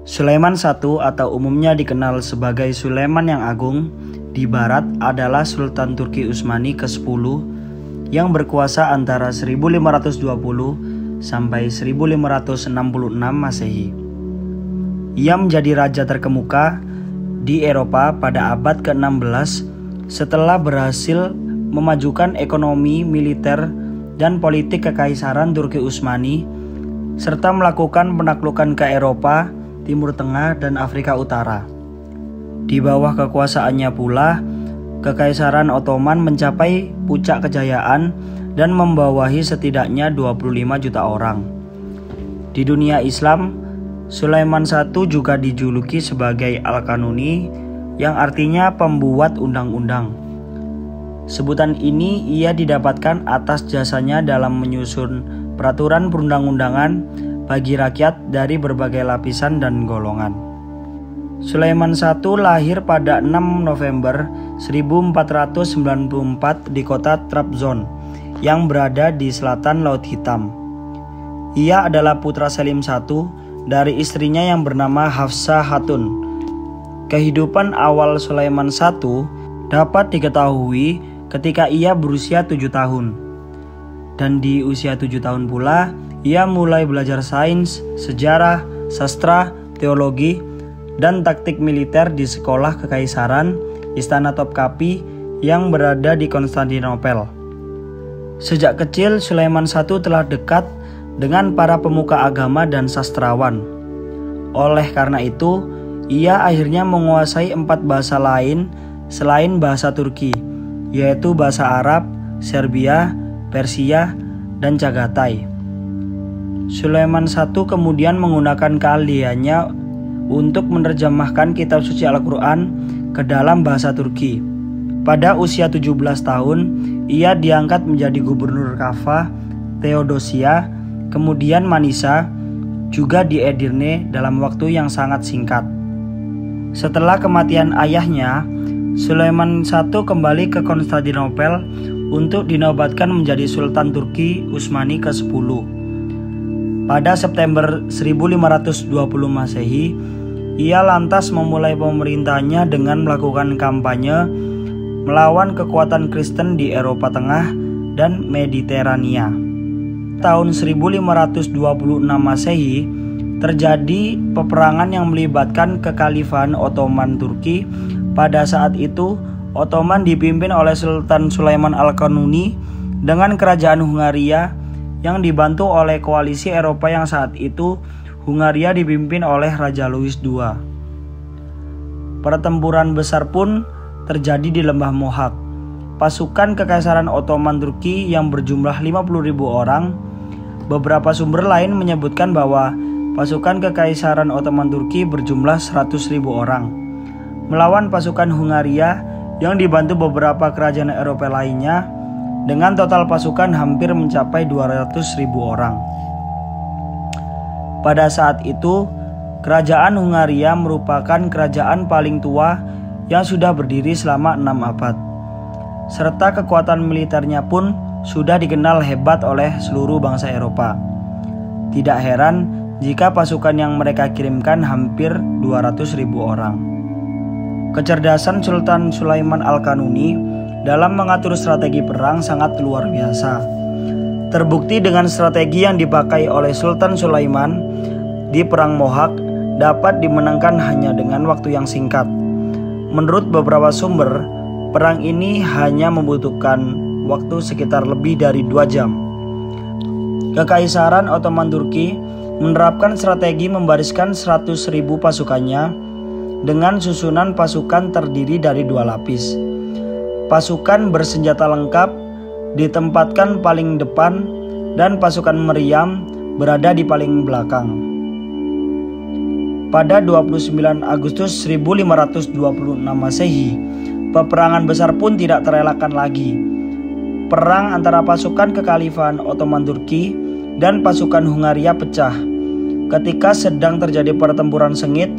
Sulaiman I atau umumnya dikenal sebagai Sulaiman yang Agung di barat adalah Sultan Turki Utsmani ke-10 yang berkuasa antara 1520 sampai 1566 Masehi. Ia menjadi raja terkemuka di Eropa pada abad ke-16 setelah berhasil memajukan ekonomi, militer, dan politik Kekaisaran Turki Utsmani serta melakukan penaklukan ke Eropa, Timur Tengah, dan Afrika Utara. Di bawah kekuasaannya pula, Kekaisaran Ottoman mencapai puncak kejayaan dan membawahi setidaknya 25 juta orang. Di dunia Islam, Sulaiman I juga dijuluki sebagai Al-Kanuni yang artinya pembuat undang-undang. Sebutan ini ia didapatkan atas jasanya dalam menyusun peraturan perundang-undangan bagi rakyat dari berbagai lapisan dan golongan. Sulaiman I lahir pada 6 November 1494 di kota Trabzon yang berada di selatan Laut Hitam. Ia adalah putra Selim I dari istrinya yang bernama Hafsah Hatun. Kehidupan awal Sulaiman I dapat diketahui ketika ia berusia 7 tahun. Dan di usia 7 tahun pula, ia mulai belajar sains, sejarah, sastra, teologi, dan taktik militer di sekolah kekaisaran Istana Topkapi yang berada di Konstantinopel. Sejak kecil, Sulaiman I telah dekat dengan para pemuka agama dan sastrawan. Oleh karena itu, ia akhirnya menguasai 4 bahasa lain selain bahasa Turki, yaitu bahasa Arab, Serbia, Persia, dan Chagatai. Sulaiman I kemudian menggunakan keahliannya untuk menerjemahkan kitab suci Al-Quran ke dalam bahasa Turki. Pada usia 17 tahun, ia diangkat menjadi gubernur Kafah, Theodosia, kemudian Manisa, juga di Edirne dalam waktu yang sangat singkat. Setelah kematian ayahnya, Sulaiman I kembali ke Konstantinopel untuk dinobatkan menjadi Sultan Turki Utsmani ke-10. Pada September 1520 Masehi, ia lantas memulai pemerintahnya dengan melakukan kampanye melawan kekuatan Kristen di Eropa Tengah dan Mediterania. Tahun 1526 Masehi, terjadi peperangan yang melibatkan kekhalifahan Ottoman Turki. Pada saat itu, Ottoman dipimpin oleh Sultan Sulaiman Al-Kanuni dengan kerajaan Hungaria yang dibantu oleh koalisi Eropa yang saat itu Hungaria dipimpin oleh Raja Louis II. Pertempuran besar pun terjadi di Lembah Mohak. Pasukan Kekaisaran Ottoman Turki yang berjumlah 50.000 orang. Beberapa sumber lain menyebutkan bahwa pasukan Kekaisaran Ottoman Turki berjumlah 100.000 orang melawan pasukan Hungaria yang dibantu beberapa kerajaan Eropa lainnya dengan total pasukan hampir mencapai 200.000 orang. Pada saat itu, kerajaan Hungaria merupakan kerajaan paling tua yang sudah berdiri selama 6 abad. Serta kekuatan militernya pun sudah dikenal hebat oleh seluruh bangsa Eropa. Tidak heran jika pasukan yang mereka kirimkan hampir 200.000 orang. Kecerdasan Sultan Sulaiman Al-Kanuni dalam mengatur strategi perang sangat luar biasa. Terbukti dengan strategi yang dipakai oleh Sultan Sulaiman di Perang Mohak dapat dimenangkan hanya dengan waktu yang singkat. Menurut beberapa sumber, perang ini hanya membutuhkan waktu sekitar lebih dari 2 jam. Kekaisaran Ottoman Turki menerapkan strategi membariskan 100.000 pasukannya dengan susunan pasukan terdiri dari 2 lapis. Pasukan bersenjata lengkap ditempatkan paling depan dan pasukan meriam berada di paling belakang. Pada 29 Agustus 1526 Masehi, peperangan besar pun tidak terelakkan lagi. Perang antara pasukan kekhalifahan Ottoman Turki dan pasukan Hungaria pecah. Ketika sedang terjadi pertempuran sengit,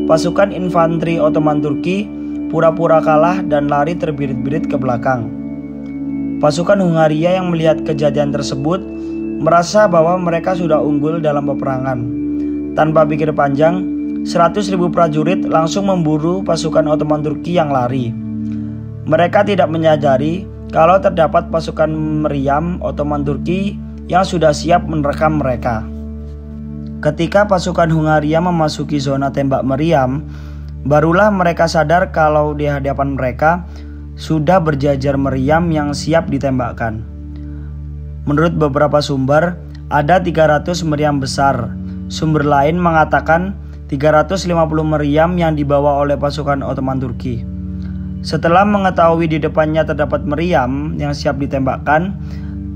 pasukan infanteri Ottoman Turki pura-pura kalah dan lari terbirit-birit ke belakang. Pasukan Hungaria yang melihat kejadian tersebut merasa bahwa mereka sudah unggul dalam peperangan. Tanpa pikir panjang, 100.000 prajurit langsung memburu pasukan Ottoman Turki yang lari. Mereka tidak menyadari kalau terdapat pasukan meriam Ottoman Turki yang sudah siap menerkam mereka. Ketika pasukan Hungaria memasuki zona tembak meriam, barulah mereka sadar kalau di hadapan mereka sudah berjajar meriam yang siap ditembakkan. Menurut beberapa sumber, ada 300 meriam besar. Sumber lain mengatakan 350 meriam yang dibawa oleh pasukan Ottoman Turki. Setelah mengetahui di depannya terdapat meriam yang siap ditembakkan,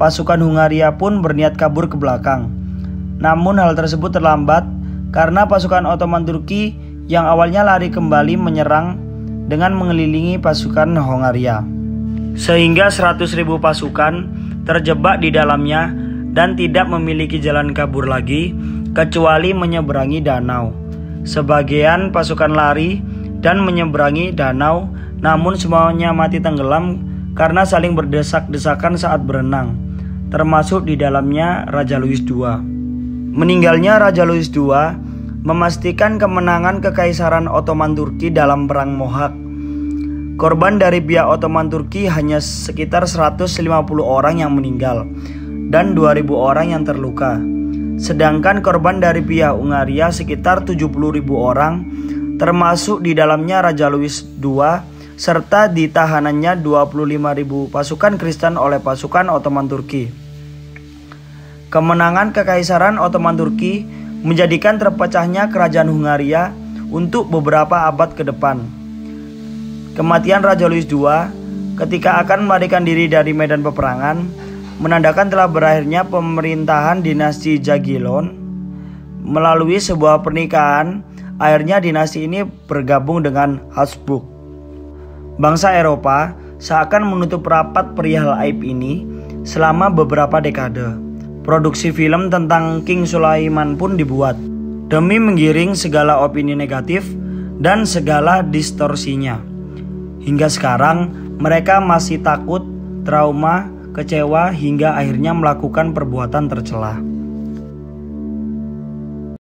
pasukan Hungaria pun berniat kabur ke belakang. Namun hal tersebut terlambat karena pasukan Ottoman Turki yang awalnya lari kembali menyerang dengan mengelilingi pasukan Hungaria. Sehingga 100.000 pasukan terjebak di dalamnya dan tidak memiliki jalan kabur lagi kecuali menyeberangi danau. Sebagian pasukan lari dan menyeberangi danau, namun semuanya mati tenggelam karena saling berdesak-desakan saat berenang, termasuk di dalamnya Raja Louis II. Meninggalnya Raja Louis II memastikan kemenangan Kekaisaran Ottoman Turki dalam Perang Mohawk. Korban dari pihak Ottoman Turki hanya sekitar 150 orang yang meninggal dan 2.000 orang yang terluka. Sedangkan korban dari pihak Hungaria sekitar 70.000 orang, termasuk di dalamnya Raja Louis II, serta ditahanannya 25.000 pasukan Kristen oleh pasukan Ottoman Turki. Kemenangan Kekaisaran Ottoman Turki menjadikan terpecahnya kerajaan Hungaria untuk beberapa abad ke depan. Kematian Raja Louis II ketika akan melarikan diri dari medan peperangan menandakan telah berakhirnya pemerintahan dinasti Jagiellon. Melalui sebuah pernikahan, akhirnya dinasti ini bergabung dengan Habsburg. Bangsa Eropa seakan menutup rapat perihal aib ini selama beberapa dekade. Produksi film tentang King Sulaiman pun dibuat demi menggiring segala opini negatif dan segala distorsinya. Hingga sekarang mereka masih takut, trauma, kecewa hingga akhirnya melakukan perbuatan tercela.